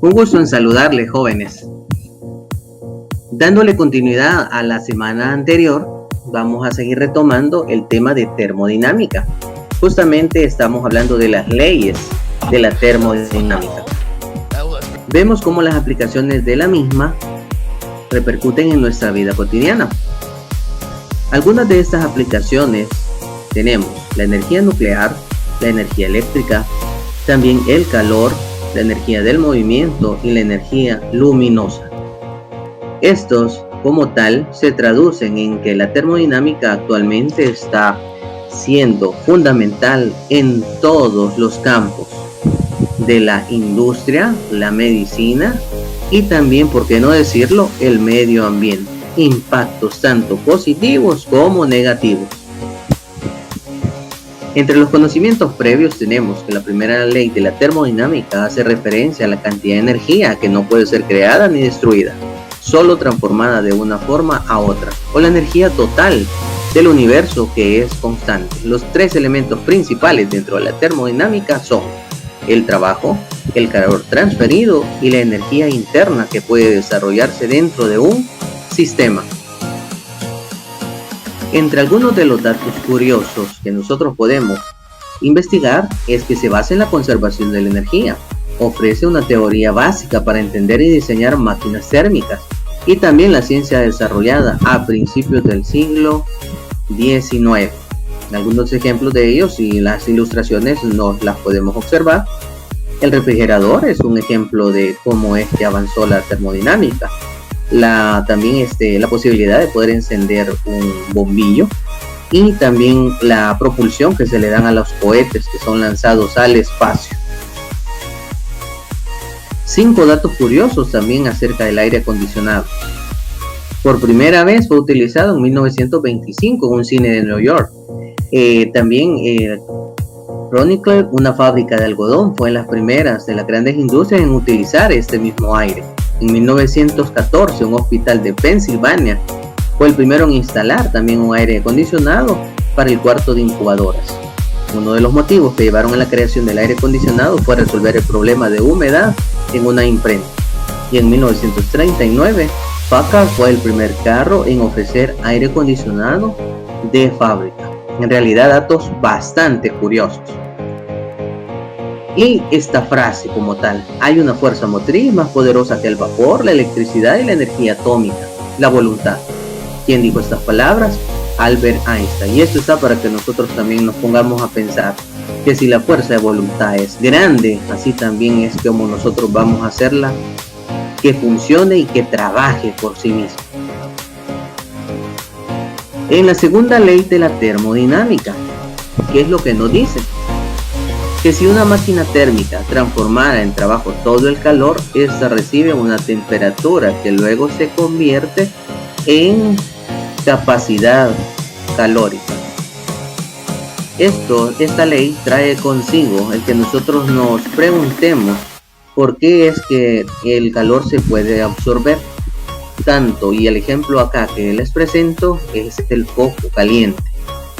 Un gusto en saludarles, jóvenes. Dándole continuidad a la semana anterior, vamos a seguir retomando el tema de termodinámica. Justamente estamos hablando de las leyes de la termodinámica. Vemos cómo las aplicaciones de la misma repercuten en nuestra vida cotidiana. Algunas de estas aplicaciones tenemos la energía nuclear, la energía eléctrica, también el calor, la energía del movimiento y la energía luminosa. Estos, como tal, se traducen en que la termodinámica actualmente está siendo fundamental en todos los campos de la industria, la medicina y también, por qué no decirlo, el medio ambiente. Impactos tanto positivos como negativos. Entre los conocimientos previos tenemos que la primera ley de la termodinámica hace referencia a la cantidad de energía que no puede ser creada ni destruida, solo transformada de una forma a otra, o la energía total del universo que es constante. Los tres elementos principales dentro de la termodinámica son el trabajo, el calor transferido y la energía interna que puede desarrollarse dentro de un sistema. Entre algunos de los datos curiosos que nosotros podemos investigar es que se basa en la conservación de la energía, ofrece una teoría básica para entender y diseñar máquinas térmicas y también la ciencia desarrollada a principios del siglo XIX. Algunos ejemplos de ellos y las ilustraciones nos las podemos observar. El refrigerador es un ejemplo de cómo es que avanzó la termodinámica. También la posibilidad de poder encender un bombillo y también la propulsión que se le dan a los cohetes que son lanzados al espacio. 5 datos curiosos también acerca del aire acondicionado. Por primera vez fue utilizado en 1925 en un cine de Nueva York. Chronicle, una fábrica de algodón, fue en las primeras de las grandes industrias en utilizar este mismo aire. En 1914, un hospital de Pensilvania fue el primero en instalar también un aire acondicionado para el cuarto de incubadoras. Uno de los motivos que llevaron a la creación del aire acondicionado fue resolver el problema de humedad en una imprenta. Y en 1939, Packard fue el primer carro en ofrecer aire acondicionado de fábrica. En realidad, datos bastante curiosos. Y esta frase como tal: hay una fuerza motriz más poderosa que el vapor, la electricidad y la energía atómica, la voluntad. ¿Quién dijo estas palabras? Albert Einstein. Y esto está para que nosotros también nos pongamos a pensar que si la fuerza de voluntad es grande, así también es como nosotros vamos a hacerla que funcione y que trabaje por sí misma. En la segunda ley de la termodinámica, ¿qué es lo que nos dice? Que si una máquina térmica transformara en trabajo todo el calor, esta recibe una temperatura que luego se convierte en capacidad calórica. Esta ley trae consigo el que nosotros nos preguntemos por qué es que el calor se puede absorber tanto, y el ejemplo acá que les presento es el foco caliente.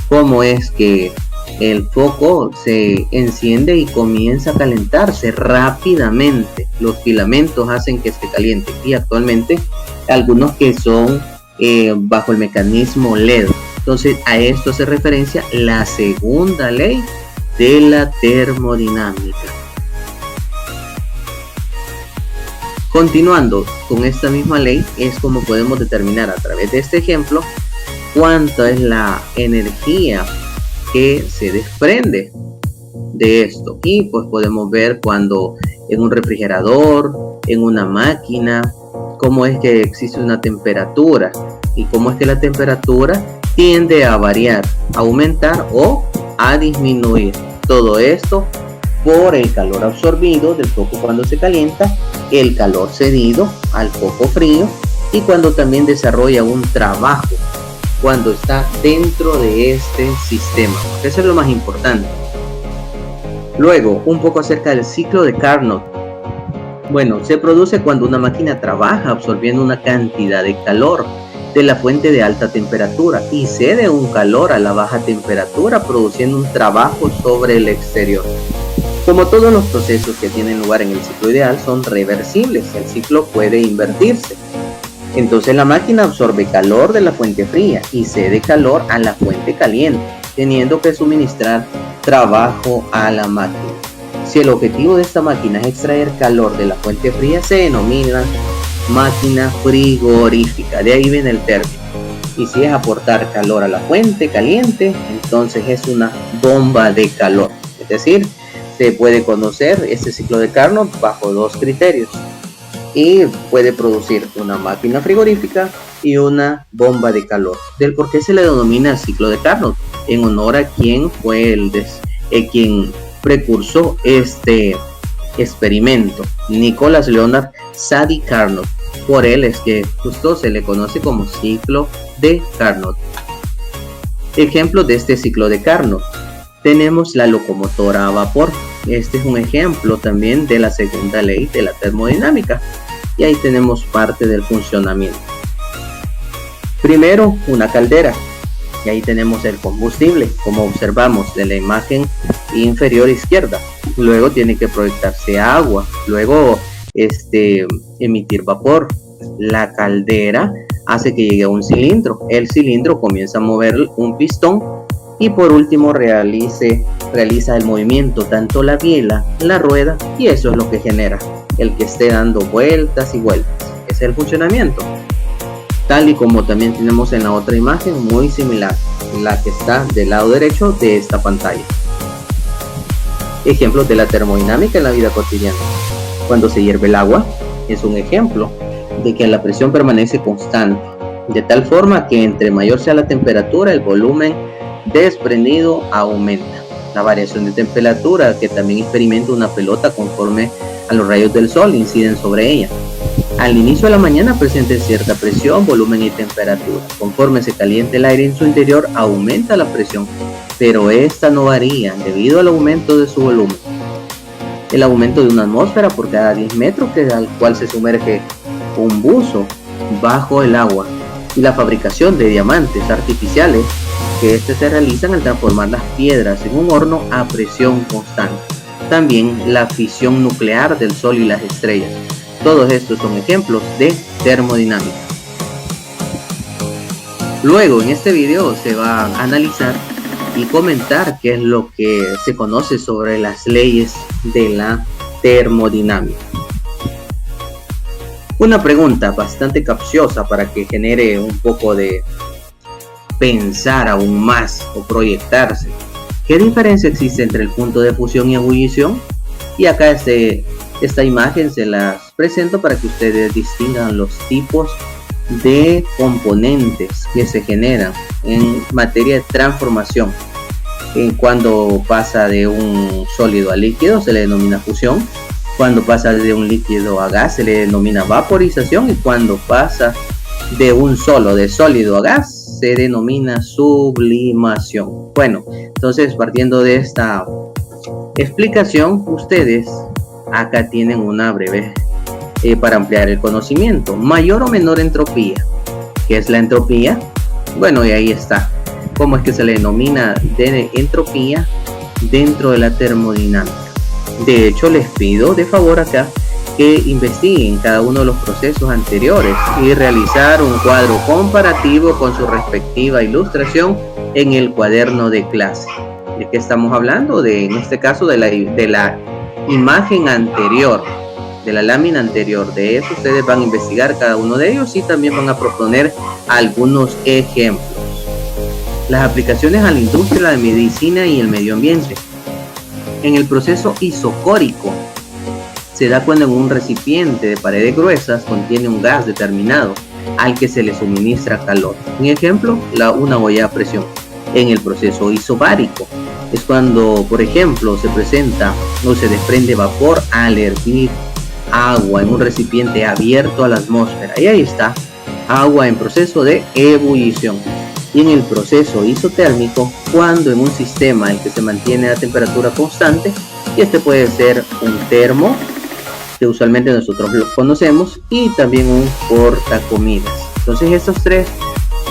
Cómo es que el foco se enciende y comienza a calentarse rápidamente. Los filamentos hacen que se caliente, y actualmente algunos que son bajo el mecanismo LED. Entonces, a esto hace referencia la segunda ley de la termodinámica. Continuando con esta misma ley, es como podemos determinar a través de este ejemplo cuánta es la energía que se desprende de esto. Y pues podemos ver cuando en un refrigerador, en una máquina, cómo es que existe una temperatura y cómo es que la temperatura tiende a variar, a aumentar o a disminuir. Todo esto por el calor absorbido del foco cuando se calienta, el calor cedido al foco frío y cuando también desarrolla un trabajo cuando está dentro de este sistema. Eso es lo más importante. Luego, un poco acerca del ciclo de Carnot. Bueno, se produce cuando una máquina trabaja absorbiendo una cantidad de calor de la fuente de alta temperatura y cede un calor a la baja temperatura, produciendo un trabajo sobre el exterior. Como todos los procesos que tienen lugar en el ciclo ideal son reversibles, el ciclo puede invertirse. Entonces la máquina absorbe calor de la fuente fría y cede calor a la fuente caliente, teniendo que suministrar trabajo a la máquina. Si el objetivo de esta máquina es extraer calor de la fuente fría, se denomina máquina frigorífica, de ahí viene el término. Y si es aportar calor a la fuente caliente, entonces es una bomba de calor. Es decir, se puede conocer este ciclo de Carnot bajo dos criterios y puede producir una máquina frigorífica y una bomba de calor. ¿Del por qué se le denomina ciclo de Carnot? En honor a quien fue quien precursó este experimento, Nicholas Leonard Sadi Carnot. Por él es que justo se le conoce como ciclo de Carnot. Ejemplos de este ciclo de Carnot: tenemos la locomotora a vapor. Este es un ejemplo también de la segunda ley de la termodinámica, y ahí tenemos parte del funcionamiento. Primero, una caldera, y ahí tenemos el combustible, como observamos de la imagen inferior izquierda. Luego tiene que proyectarse agua, luego emitir vapor. La caldera hace que llegue a un cilindro, el cilindro comienza a mover un pistón y por último realiza el movimiento, tanto la biela, la rueda, y eso es lo que genera el que esté dando vueltas y vueltas. Ese es el funcionamiento, tal y como también tenemos en la otra imagen muy similar, la que está del lado derecho de esta pantalla. Ejemplos de la termodinámica en la vida cotidiana: cuando se hierve el agua, es un ejemplo de que la presión permanece constante, de tal forma que entre mayor sea la temperatura, el volumen desprendido aumenta. La variación de temperatura que también experimenta una pelota conforme a los rayos del sol inciden sobre ella. Al inicio de la mañana presenta cierta presión, volumen y temperatura. Conforme se calienta el aire en su interior, aumenta la presión, pero esta no varía debido al aumento de su volumen. El aumento de una atmósfera por cada 10 metros al cual se sumerge un buzo bajo el agua, y la fabricación de diamantes artificiales que se realizan al transformar las piedras en un horno a presión constante. También la fisión nuclear del Sol y las estrellas. Todos estos son ejemplos de termodinámica. Luego en este video se va a analizar y comentar qué es lo que se conoce sobre las leyes de la termodinámica. Una pregunta bastante capciosa para que genere un poco de pensar aún más o proyectarse. ¿Qué diferencia existe entre el punto de fusión y ebullición? Y acá esta imagen se las presento para que ustedes distingan los tipos de componentes que se generan en materia de transformación. Cuando pasa de un sólido a líquido se le denomina fusión. Cuando pasa de un líquido a gas se le denomina vaporización, y cuando pasa de un sólido a gas se denomina sublimación. Bueno, entonces partiendo de esta explicación, ustedes acá tienen una breve para ampliar el conocimiento. Mayor o menor entropía. ¿Qué es la entropía? Bueno, y ahí está. ¿Cómo es que se le denomina de entropía dentro de la termodinámica? De hecho, les pido de favor acá que investiguen cada uno de los procesos anteriores y realizar un cuadro comparativo con su respectiva ilustración en el cuaderno de clase. ¿De qué estamos hablando? En este caso de la imagen anterior, de la lámina anterior. De eso ustedes van a investigar cada uno de ellos y también van a proponer algunos ejemplos. Las aplicaciones a la industria, la medicina y el medio ambiente. En el proceso isocórico se da cuando en un recipiente de paredes gruesas contiene un gas determinado al que se le suministra calor. Un ejemplo, una olla a presión. En el proceso isobárico es cuando, por ejemplo, se presenta o se desprende vapor al hervir agua en un recipiente abierto a la atmósfera. Y ahí está, agua en proceso de ebullición. Y en el proceso isotérmico, cuando en un sistema en que se mantiene a temperatura constante, y este puede ser un termo, que usualmente nosotros lo conocemos, y también un portacomidas. Entonces estos tres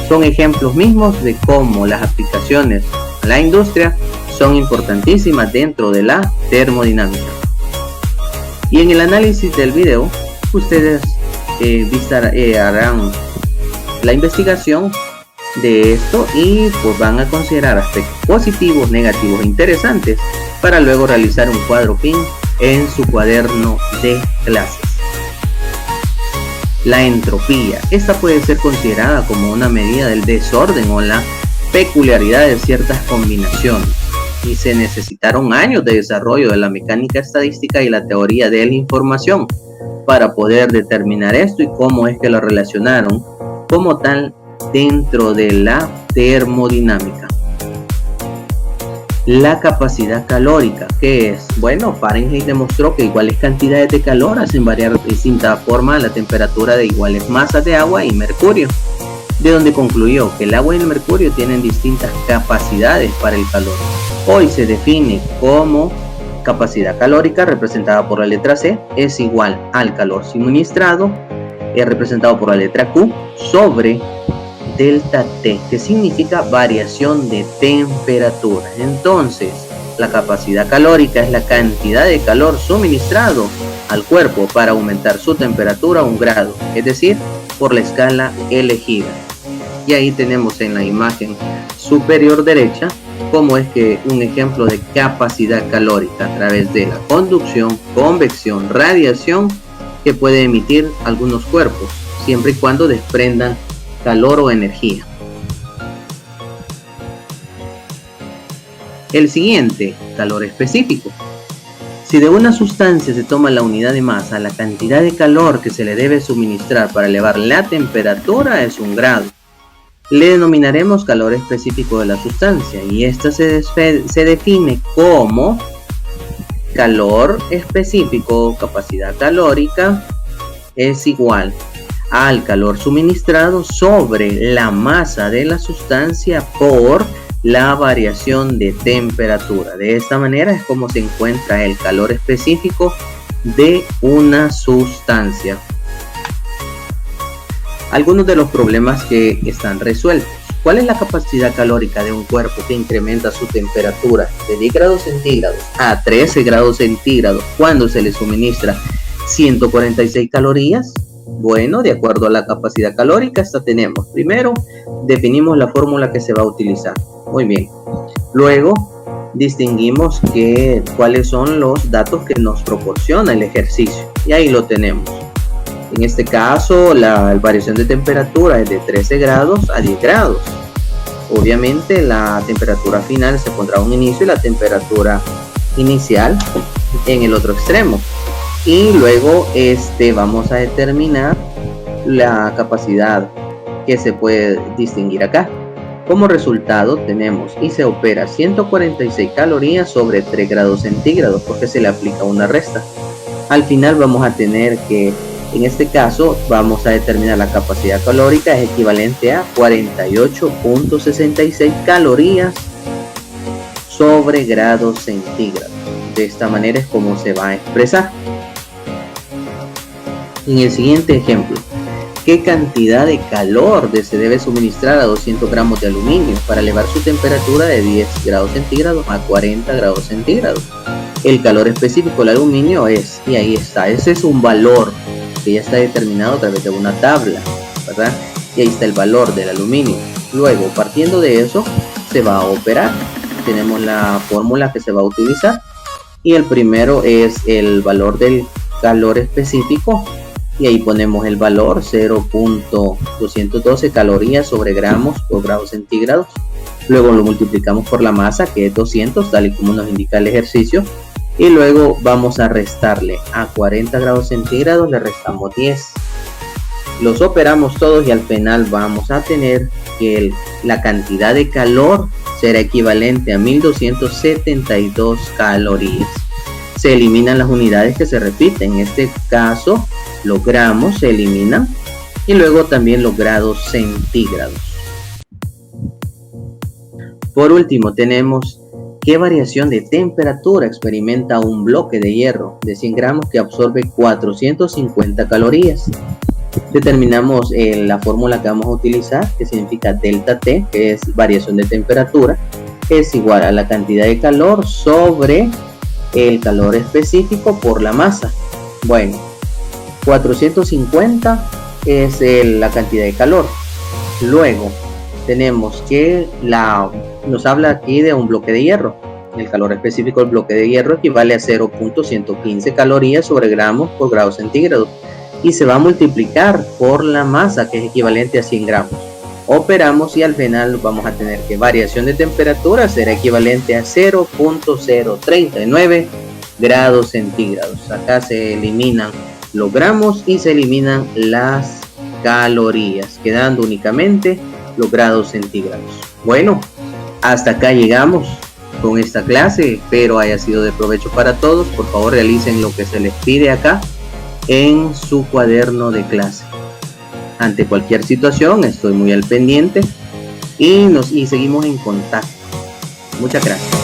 son ejemplos mismos de cómo las aplicaciones a la industria son importantísimas dentro de la termodinámica. Y en el análisis del video, ustedes harán la investigación de esto y pues van a considerar aspectos positivos, negativos e interesantes para luego realizar un cuadro PIN en su cuaderno de clases. La entropía. Esta puede ser considerada como una medida del desorden o la peculiaridad de ciertas combinaciones, y se necesitaron años de desarrollo de la mecánica estadística y la teoría de la información para poder determinar esto y cómo es que lo relacionaron como tal dentro de la termodinámica. La capacidad calórica, ¿qué es? Bueno, Fahrenheit demostró que iguales cantidades de calor hacen variar de distinta forma la temperatura de iguales masas de agua y mercurio, de donde concluyó que el agua y el mercurio tienen distintas capacidades para el calor. Hoy se define como capacidad calórica, representada por la letra C, es igual al calor suministrado, representado por la letra Q, sobre delta T, que significa variación de temperatura. Entonces, la capacidad calórica es la cantidad de calor suministrado al cuerpo para aumentar su temperatura a 1 grado, es decir, por la escala elegida. Y ahí tenemos en la imagen superior derecha cómo es que un ejemplo de capacidad calórica a través de la conducción, convección, radiación que puede emitir algunos cuerpos, siempre y cuando desprendan calor o energía. El siguiente, calor específico. Si de una sustancia se toma la unidad de masa, la cantidad de calor que se le debe suministrar para elevar la temperatura es 1 grado. Le denominaremos calor específico de la sustancia, y esta se define como calor específico, capacidad calórica, es igual al calor suministrado sobre la masa de la sustancia por la variación de temperatura. De esta manera es como se encuentra el calor específico de una sustancia. Algunos de los problemas que están resueltos. ¿Cuál es la capacidad calórica de un cuerpo que incrementa su temperatura de 10 grados centígrados a 13 grados centígrados cuando se le suministra 146 calorías? Bueno, de acuerdo a la capacidad calórica, esta tenemos. Primero, definimos la fórmula que se va a utilizar. Muy bien. Luego, distinguimos cuáles son los datos que nos proporciona el ejercicio. Y ahí lo tenemos. En este caso, la variación de temperatura es de 13 grados a 10 grados. Obviamente, la temperatura final se pondrá a un inicio y la temperatura inicial en el otro extremo. Y luego vamos a determinar la capacidad que se puede distinguir acá. Como resultado tenemos y se opera 146 calorías sobre 3 grados centígrados porque se le aplica una resta. Al final vamos a tener que, en este caso, vamos a determinar la capacidad calórica es equivalente a 48.66 calorías sobre grados centígrados. De esta manera es como se va a expresar. En el siguiente ejemplo, ¿qué cantidad de calor se debe suministrar a 200 gramos de aluminio para elevar su temperatura de 10 grados centígrados a 40 grados centígrados? El calor específico del aluminio es, y ahí está, ese es un valor que ya está determinado a través de una tabla, ¿verdad? Y ahí está el valor del aluminio. Luego, partiendo de eso, se va a operar. Tenemos la fórmula que se va a utilizar y el primero es el valor del calor específico y ahí ponemos el valor 0.212 calorías sobre gramos por grados centígrados. Luego lo multiplicamos por la masa, que es 200, tal y como nos indica el ejercicio, y luego vamos a restarle a 40 grados centígrados, le restamos 10. Los operamos todos y al final vamos a tener que la cantidad de calor será equivalente a 1272 calorías. Se eliminan las unidades que se repiten, en este caso los gramos se eliminan y luego también los grados centígrados. Por último tenemos qué variación de temperatura experimenta un bloque de hierro de 100 gramos que absorbe 450 calorías. Determinamos la fórmula que vamos a utilizar, que significa delta T, que es variación de temperatura, es igual a la cantidad de calor sobre el calor específico por la masa. Bueno, 450 es la cantidad de calor. Luego tenemos que nos habla aquí de un bloque de hierro. El calor específico del bloque de hierro equivale a 0.115 calorías sobre gramos por grado centígrado y se va a multiplicar por la masa, que es equivalente a 100 gramos. Operamos y al final vamos a tener que variación de temperatura será equivalente a 0.039 grados centígrados. Acá se eliminan los gramos y se eliminan las calorías, quedando únicamente los grados centígrados. Bueno, hasta acá llegamos con esta clase, espero haya sido de provecho para todos. Por favor, realicen lo que se les pide acá en su cuaderno de clase. Ante cualquier situación estoy muy al pendiente y seguimos en contacto. Muchas gracias.